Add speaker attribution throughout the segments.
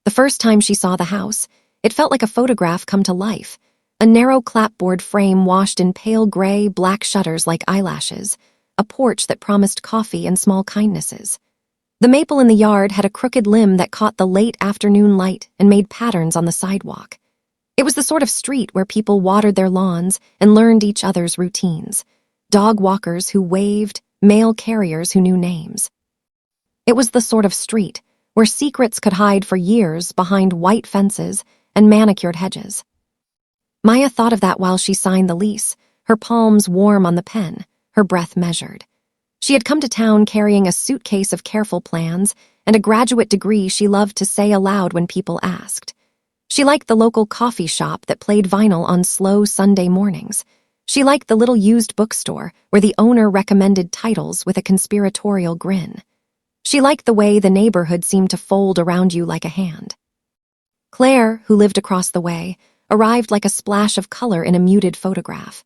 Speaker 1: The first time she saw the house, it felt like a photograph come to life. A narrow clapboard frame washed in pale gray, black shutters like eyelashes, a porch that promised coffee and small kindnesses. The maple in the yard had a crooked limb that caught the late afternoon light and made patterns on the sidewalk. It was the sort of street where people watered their lawns and learned each other's routines. Dog walkers who waved, mail carriers who knew names. It was the sort of street where secrets could hide for years behind white fences and manicured hedges. Maya thought of that while she signed the lease, her palms warm on the pen, her breath measured. She had come to town carrying a suitcase of careful plans and a graduate degree she loved to say aloud when people asked. She liked the local coffee shop that played vinyl on slow Sunday mornings. She liked the little used bookstore where the owner recommended titles with a conspiratorial grin. She liked the way the neighborhood seemed to fold around you like a hand. Claire, who lived across the way, arrived like a splash of color in a muted photograph.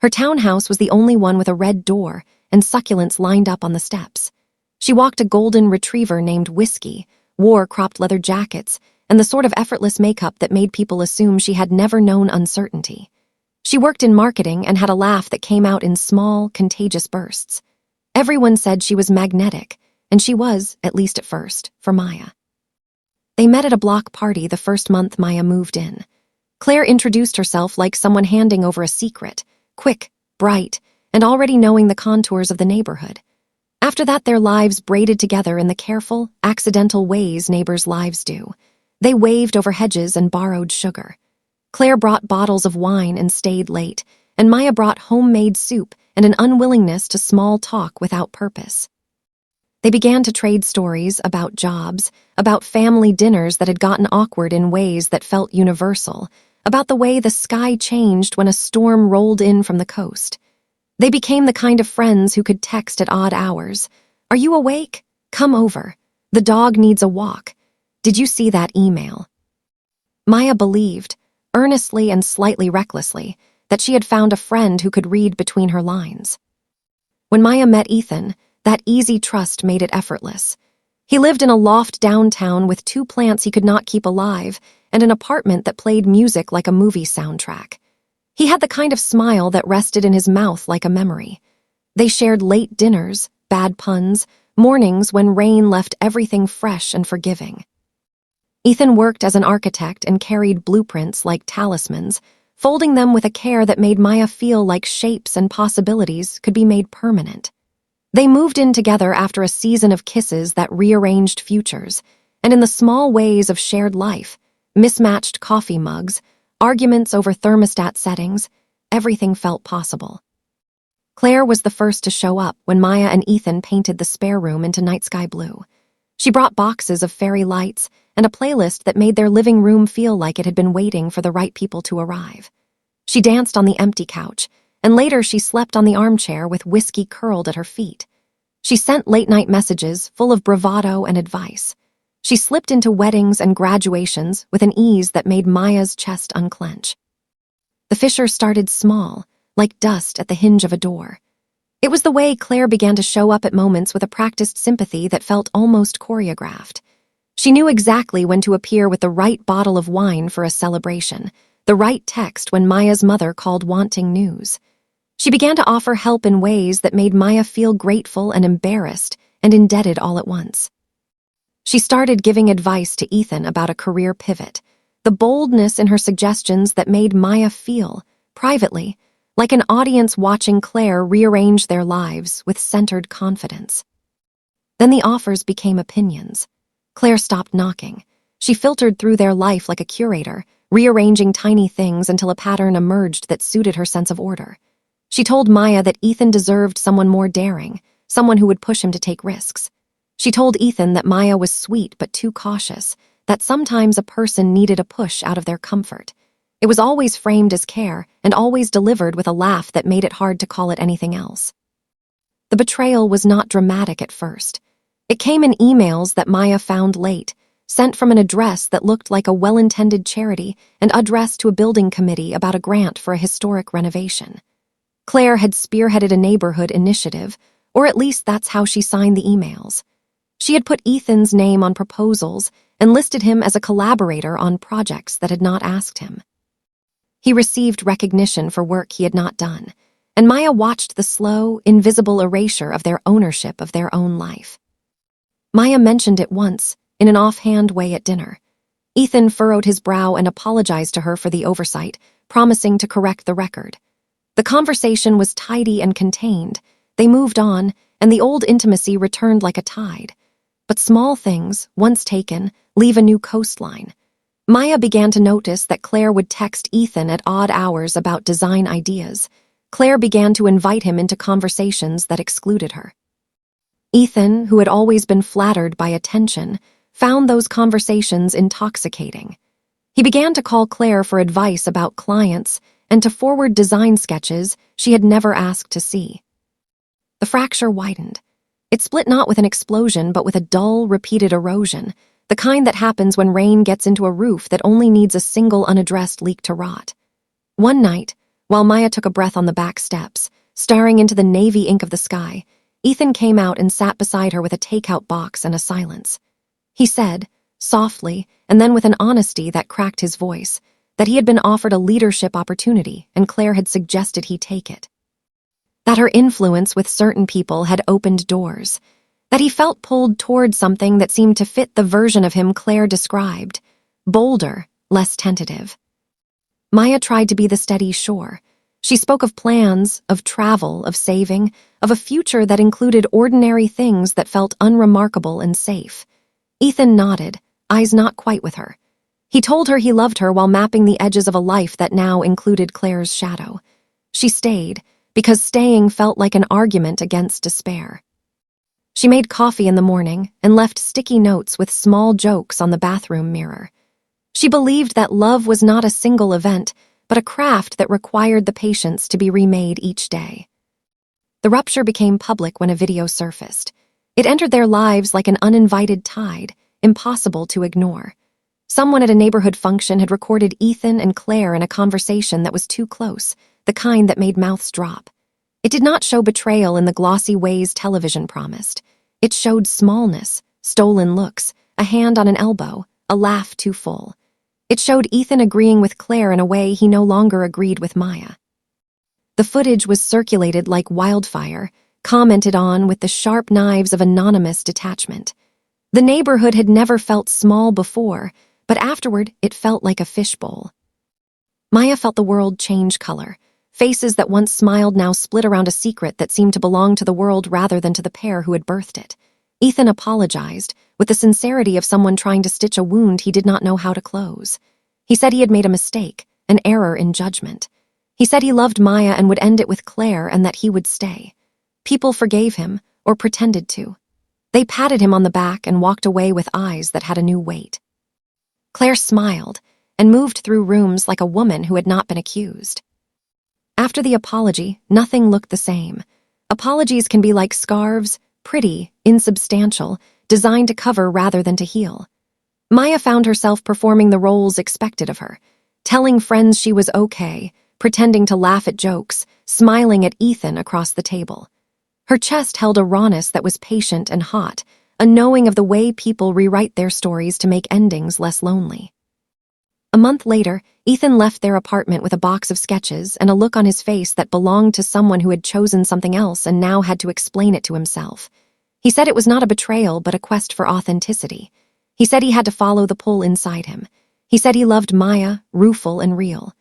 Speaker 1: Her townhouse was the only one with a red door and succulents lined up on the steps. She walked a golden retriever named Whiskey, wore cropped leather jackets, and the sort of effortless makeup that made people assume she had never known uncertainty. She worked in marketing and had a laugh that came out in small, contagious bursts. Everyone said she was magnetic, and she was, at least at first, for Maya. They met at a block party the first month Maya moved in. Claire introduced herself like someone handing over a secret, quick, bright, and already knowing the contours of the neighborhood. After that, their lives braided together in the careful, accidental ways neighbors' lives do. They waved over hedges and borrowed sugar. Claire brought bottles of wine and stayed late, and Maya brought homemade soup and an unwillingness to small talk without purpose. They began to trade stories about jobs, about family dinners that had gotten awkward in ways that felt universal, about the way the sky changed when a storm rolled in from the coast. They became the kind of friends who could text at odd hours. "Are you awake? Come over. The dog needs a walk. Did you see that email?" Maya believed, earnestly and slightly recklessly, that she had found a friend who could read between her lines. When Maya met Ethan, that easy trust made it effortless. He lived in a loft downtown with 2 plants he could not keep alive and an apartment that played music like a movie soundtrack. He had the kind of smile that rested in his mouth like a memory. They shared late dinners, bad puns, mornings when rain left everything fresh and forgiving. Ethan worked as an architect and carried blueprints like talismans, folding them with a care that made Maya feel like shapes and possibilities could be made permanent. They moved in together after a season of kisses that rearranged futures, and in the small ways of shared life, mismatched coffee mugs, arguments over thermostat settings, everything felt possible. Claire was the first to show up when Maya and Ethan painted the spare room into night sky blue. She brought boxes of fairy lights and a playlist that made their living room feel like it had been waiting for the right people to arrive. She danced on the empty couch, and later she slept on the armchair with whiskey curled at her feet. She sent late-night messages full of bravado and advice. She slipped into weddings and graduations with an ease that made Maya's chest unclench. The fissure started small, like dust at the hinge of a door. It was the way Claire began to show up at moments with a practiced sympathy that felt almost choreographed. She knew exactly when to appear with the right bottle of wine for a celebration, the right text when Maya's mother called wanting news. She began to offer help in ways that made Maya feel grateful and embarrassed and indebted all at once. She started giving advice to Ethan about a career pivot, the boldness in her suggestions that made Maya feel, privately, like an audience watching Claire rearrange their lives with centered confidence. Then the offers became opinions. Claire stopped knocking. She filtered through their life like a curator, rearranging tiny things until a pattern emerged that suited her sense of order. She told Maya that Ethan deserved someone more daring, someone who would push him to take risks. She told Ethan that Maya was sweet but too cautious, that sometimes a person needed a push out of their comfort. It was always framed as care and always delivered with a laugh that made it hard to call it anything else. The betrayal was not dramatic at first. It came in emails that Maya found late, sent from an address that looked like a well-intended charity and addressed to a building committee about a grant for a historic renovation. Claire had spearheaded a neighborhood initiative, or at least that's how she signed the emails. She had put Ethan's name on proposals and listed him as a collaborator on projects that had not asked him. He received recognition for work he had not done, and Maya watched the slow, invisible erasure of their ownership of their own life. Maya mentioned it once, in an offhand way at dinner. Ethan furrowed his brow and apologized to her for the oversight, promising to correct the record. The conversation was tidy and contained. They moved on, and the old intimacy returned like a tide. But small things, once taken, leave a new coastline. Maya began to notice that Claire would text Ethan at odd hours about design ideas. Claire began to invite him into conversations that excluded her. Ethan, who had always been flattered by attention, found those conversations intoxicating. He began to call Claire for advice about clients and to forward design sketches she had never asked to see. The fracture widened. It split not with an explosion but with a dull, repeated erosion, the kind that happens when rain gets into a roof that only needs a single unaddressed leak to rot. One night, while Maya took a breath on the back steps, staring into the navy ink of the sky, Ethan came out and sat beside her with a takeout box and a silence. He said, softly, and then with an honesty that cracked his voice, that he had been offered a leadership opportunity and Claire had suggested he take it. That her influence with certain people had opened doors. That he felt pulled toward something that seemed to fit the version of him Claire described. Bolder, less tentative. Maya tried to be the steady shore. She spoke of plans, of travel, of saving, of a future that included ordinary things that felt unremarkable and safe. Ethan nodded, eyes not quite with her. He told her he loved her while mapping the edges of a life that now included Claire's shadow. She stayed, because staying felt like an argument against despair. She made coffee in the morning and left sticky notes with small jokes on the bathroom mirror. She believed that love was not a single event, but a craft that required the patience to be remade each day. The rupture became public when a video surfaced. It entered their lives like an uninvited tide, impossible to ignore. Someone at a neighborhood function had recorded Ethan and Claire in a conversation that was too close, the kind that made mouths drop. It did not show betrayal in the glossy ways television promised. It showed smallness, stolen looks, a hand on an elbow, a laugh too full. It showed Ethan agreeing with Claire in a way he no longer agreed with Maya. The footage was circulated like wildfire, commented on with the sharp knives of anonymous detachment. The neighborhood had never felt small before, but afterward it felt like a fishbowl. Maya felt the world change color. Faces that once smiled now split around a secret that seemed to belong to the world rather than to the pair who had birthed it. Ethan apologized, with the sincerity of someone trying to stitch a wound he did not know how to close. He said he had made a mistake, an error in judgment. He said he loved Maya and would end it with Claire and that he would stay. People forgave him, or pretended to. They patted him on the back and walked away with eyes that had a new weight. Claire smiled and moved through rooms like a woman who had not been accused. After the apology, nothing looked the same. Apologies can be like scarves, pretty, insubstantial, designed to cover rather than to heal. Maya found herself performing the roles expected of her, telling friends she was okay, pretending to laugh at jokes, smiling at Ethan across the table. Her chest held a rawness that was patient and hot, a knowing of the way people rewrite their stories to make endings less lonely. A month later, Ethan left their apartment with a box of sketches and a look on his face that belonged to someone who had chosen something else and now had to explain it to himself. He said it was not a betrayal but a quest for authenticity. He said he had to follow the pull inside him. He said he loved Maya, rueful and real.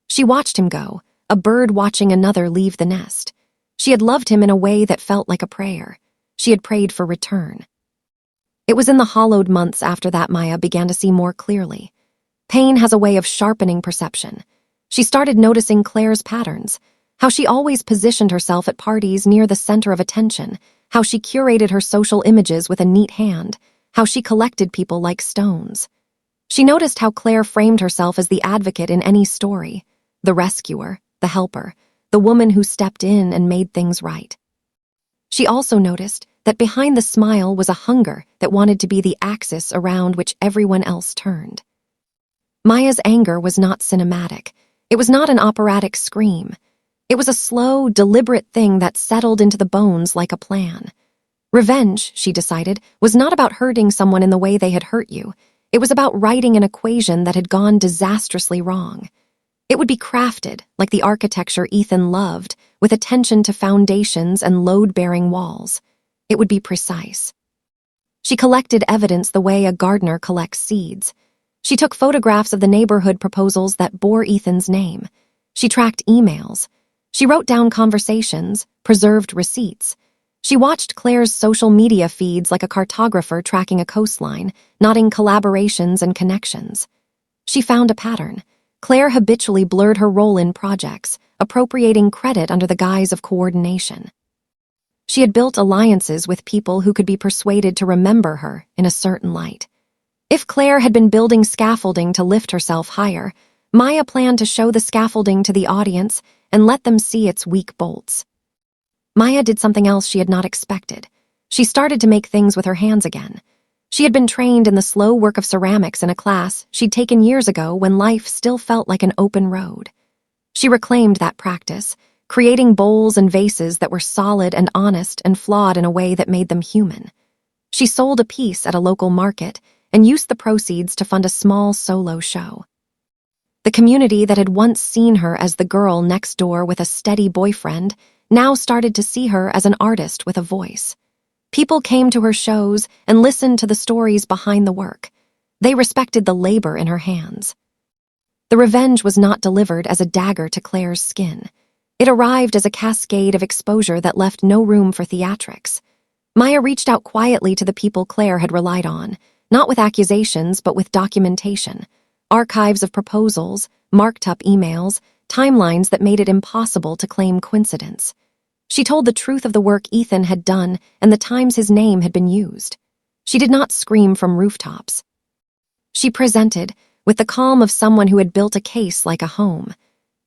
Speaker 1: She watched him go, a bird watching another leave the nest. She had loved him in a way that felt like a prayer. She had prayed for return. It was in the hollowed months after that Maya began to see more clearly. Pain has a way of sharpening perception. She started noticing Claire's patterns, how she always positioned herself at parties near the center of attention, how she curated her social images with a neat hand, how she collected people like stones. She noticed how Claire framed herself as the advocate in any story, the rescuer, the helper, the woman who stepped in and made things right. She also noticed that behind the smile was a hunger that wanted to be the axis around which everyone else turned. Maya's anger was not cinematic. It was not an operatic scream. It was a slow, deliberate thing that settled into the bones like a plan. Revenge, she decided, was not about hurting someone in the way they had hurt you. It was about writing an equation that had gone disastrously wrong. It would be crafted, like the architecture Ethan loved, with attention to foundations and load-bearing walls. It would be precise. She collected evidence the way a gardener collects seeds. She took photographs of the neighborhood proposals that bore Ethan's name. She tracked emails. She wrote down conversations, preserved receipts. She watched Claire's social media feeds like a cartographer tracking a coastline, noting collaborations and connections. She found a pattern. Claire habitually blurred her role in projects, appropriating credit under the guise of coordination. She had built alliances with people who could be persuaded to remember her in a certain light. If Claire had been building scaffolding to lift herself higher, Maya planned to show the scaffolding to the audience and let them see its weak bolts. Maya did something else she had not expected. She started to make things with her hands again. She had been trained in the slow work of ceramics in a class she'd taken years ago when life still felt like an open road. She reclaimed that practice, creating bowls and vases that were solid and honest and flawed in a way that made them human. She sold a piece at a local market and used the proceeds to fund a small solo show. The community that had once seen her as the girl next door with a steady boyfriend now started to see her as an artist with a voice. People came to her shows and listened to the stories behind the work. They respected the labor in her hands. The revenge was not delivered as a dagger to Claire's skin. It arrived as a cascade of exposure that left no room for theatrics. Maya reached out quietly to the people Claire had relied on, not with accusations but with documentation, archives of proposals, marked-up emails, timelines that made it impossible to claim coincidence. She told the truth of the work Ethan had done and the times his name had been used. She did not scream from rooftops. She presented, with the calm of someone who had built a case like a home,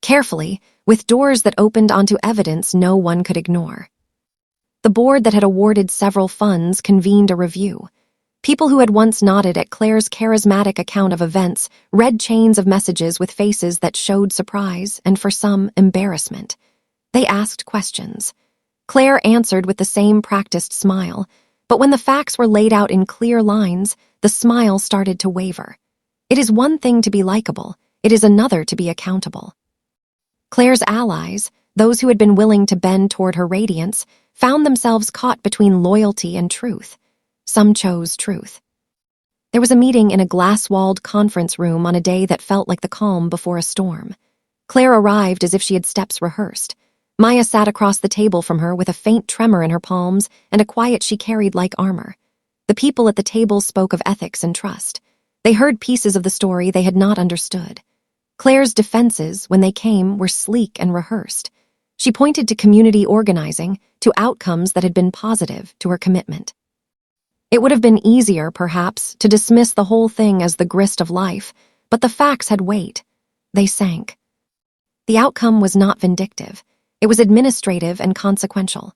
Speaker 1: carefully, with doors that opened onto evidence no one could ignore. The board that had awarded several funds convened a review. People who had once nodded at Claire's charismatic account of events read chains of messages with faces that showed surprise and, for some, embarrassment. They asked questions. Claire answered with the same practiced smile, but when the facts were laid out in clear lines, the smile started to waver. It is one thing to be likable, it is another to be accountable. Claire's allies, those who had been willing to bend toward her radiance, found themselves caught between loyalty and truth. Some chose truth. There was a meeting in a glass-walled conference room on a day that felt like the calm before a storm. Claire arrived as if she had steps rehearsed. Maya sat across the table from her with a faint tremor in her palms and a quiet she carried like armor. The people at the table spoke of ethics and trust. They heard pieces of the story they had not understood. Claire's defenses, when they came, were sleek and rehearsed. She pointed to community organizing, to outcomes that had been positive, to her commitment. It would have been easier, perhaps, to dismiss the whole thing as the grist of life, but the facts had weight. They sank. The outcome was not vindictive. It was administrative and consequential.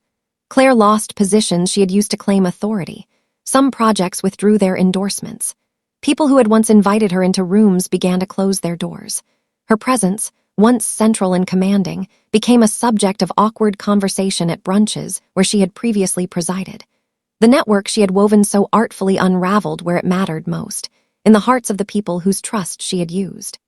Speaker 1: Claire lost positions she had used to claim authority. Some projects withdrew their endorsements. People who had once invited her into rooms began to close their doors. Her presence, once central and commanding, became a subject of awkward conversation at brunches where she had previously presided. The network she had woven so artfully unraveled where it mattered most, in the hearts of the people whose trust she had used.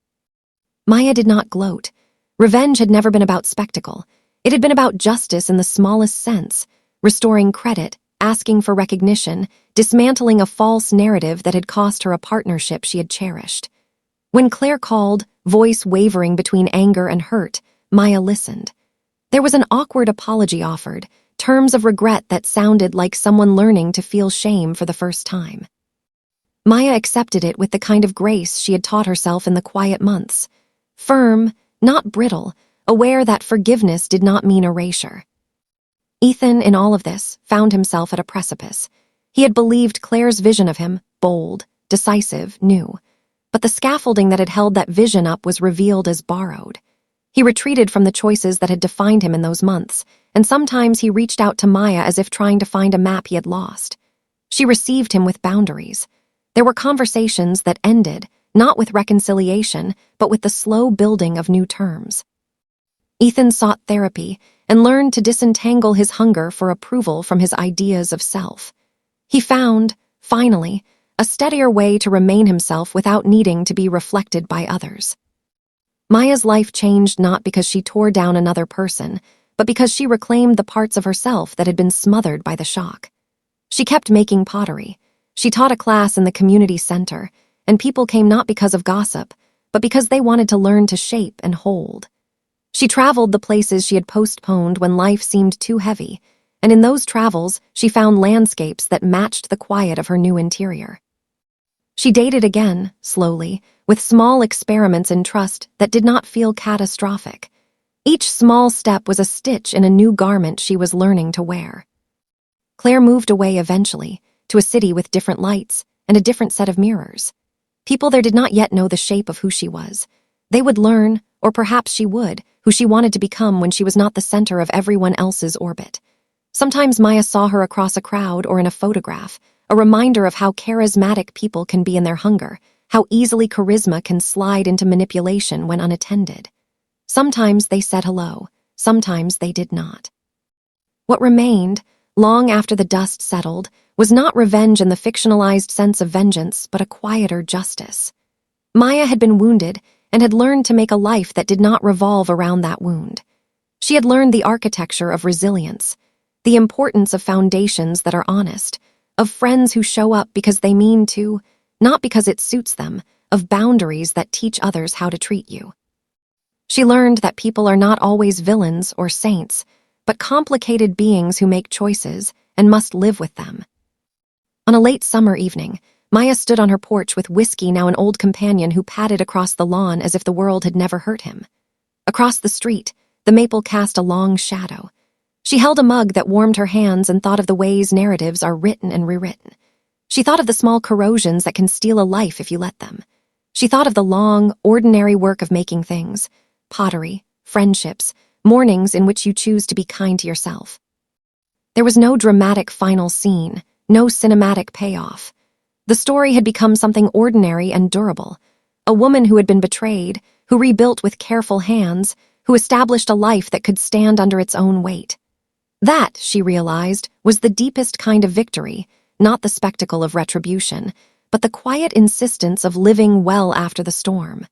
Speaker 1: Maya did not gloat. Revenge had never been about spectacle. It had been about justice in the smallest sense, restoring credit, asking for recognition, dismantling a false narrative that had cost her a partnership she had cherished. When Claire called, voice wavering between anger and hurt, Maya listened. There was an awkward apology offered, terms of regret that sounded like someone learning to feel shame for the first time. Maya accepted it with the kind of grace she had taught herself in the quiet months. Firm, not brittle, aware that forgiveness did not mean erasure. Ethan, in all of this, found himself at a precipice. He had believed Claire's vision of him, bold, decisive, new. But the scaffolding that had held that vision up was revealed as borrowed. He retreated from the choices that had defined him in those months, and sometimes he reached out to Maya as if trying to find a map he had lost. She received him with boundaries. There were conversations that ended, not with reconciliation, but with the slow building of new terms. Ethan sought therapy and learned to disentangle his hunger for approval from his ideas of self. He found, finally, a steadier way to remain himself without needing to be reflected by others. Maya's life changed not because she tore down another person, but because she reclaimed the parts of herself that had been smothered by the shock. She kept making pottery. She taught a class in the community center, and people came not because of gossip, but because they wanted to learn to shape and hold. She traveled the places she had postponed when life seemed too heavy, and in those travels she found landscapes that matched the quiet of her new interior. She dated again, slowly, with small experiments in trust that did not feel catastrophic. Each small step was a stitch in a new garment she was learning to wear. Claire moved away eventually, to a city with different lights and a different set of mirrors. People there did not yet know the shape of who she was. They would learn, or perhaps she would, who she wanted to become when she was not the center of everyone else's orbit. Sometimes Maya saw her across a crowd or in a photograph, a reminder of how charismatic people can be in their hunger, how easily charisma can slide into manipulation when unattended. Sometimes they said hello, sometimes they did not. What remained, long after the dust settled, was not revenge in the fictionalized sense of vengeance, but a quieter justice. Maya had been wounded and had learned to make a life that did not revolve around that wound. She had learned the architecture of resilience, the importance of foundations that are honest, of friends who show up because they mean to, not because it suits them, of boundaries that teach others how to treat you. She learned that people are not always villains or saints, but complicated beings who make choices and must live with them. On a late summer evening, Maya stood on her porch with Whiskey, now an old companion who padded across the lawn as if the world had never hurt him. Across the street, the maple cast a long shadow. She held a mug that warmed her hands and thought of the ways narratives are written and rewritten. She thought of the small corrosions that can steal a life if you let them. She thought of the long, ordinary work of making things, pottery, friendships, mornings in which you choose to be kind to yourself. There was no dramatic final scene, no cinematic payoff. The story had become something ordinary and durable. A woman who had been betrayed, who rebuilt with careful hands, who established a life that could stand under its own weight. That, she realized, was the deepest kind of victory, not the spectacle of retribution, but the quiet insistence of living well after the storm.